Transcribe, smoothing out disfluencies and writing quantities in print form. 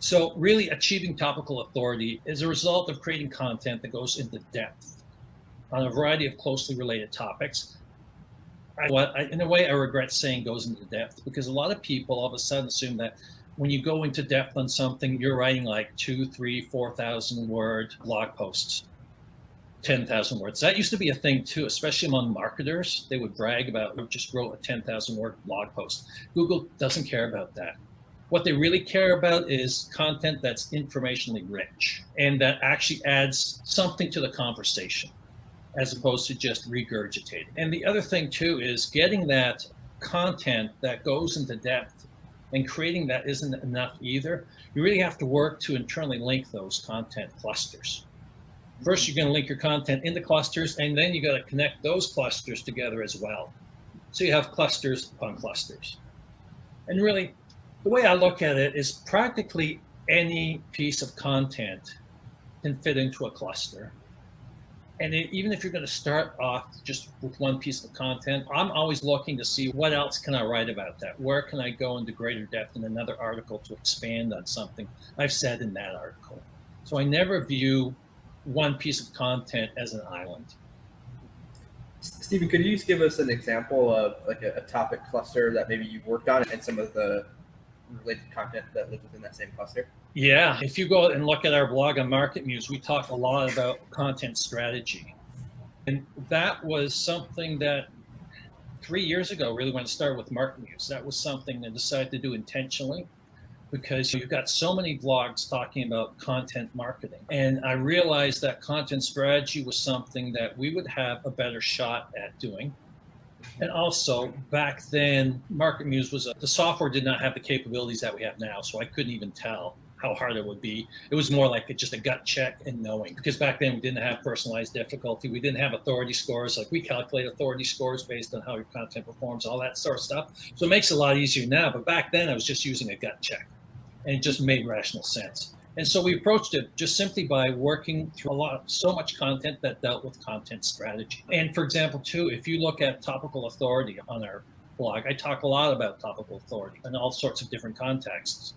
So really achieving topical authority is a result of creating content that goes into depth on a variety of closely related topics. In a way, I regret saying goes into depth, because a lot of people all of a sudden assume that when you go into depth on something, you're writing like 2,000, 3,000, 4,000 word blog posts, 10,000 words. That used to be a thing too, especially among marketers. They would brag about, "I just wrote a 10,000 word blog post." Google doesn't care about that. What they really care about is content that's informationally rich and that actually adds something to the conversation, as opposed to just regurgitating. And the other thing too is getting that content that goes into depth, and creating that isn't enough either. You really have to work to internally link those content clusters. First, you're going to link your content into clusters, and then you got to connect those clusters together as well. So you have clusters upon clusters. And really, the way I look at it is practically any piece of content can fit into a cluster. And even if you're going to start off just with one piece of content, I'm always looking to see what else can I write about that? Where can I go into greater depth in another article to expand on something I've said in that article? So I never view one piece of content as an island. Stephen, could you just give us an example of like a topic cluster that maybe you've worked on and some of the related content that lives within that same cluster? Yeah, if you go and look at our blog on MarketMuse, we talk a lot about content strategy. And that was something that 3 years ago, really when it started with MarketMuse, that was something I decided to do intentionally, because you've got so many blogs talking about content marketing. And I realized that content strategy was something that we would have a better shot at doing. And also back then, MarketMuse the software did not have the capabilities that we have now. So I couldn't even tell how hard it would be. It was more like just a gut check and knowing, because back then we didn't have personalized difficulty. We didn't have authority scores. Like we calculate authority scores based on how your content performs, all that sort of stuff. So it makes it a lot easier now. But back then I was just using a gut check, and it just made rational sense. And so we approached it just simply by working through so much content that dealt with content strategy. And for example, too, if you look at topical authority on our blog, I talk a lot about topical authority in all sorts of different contexts.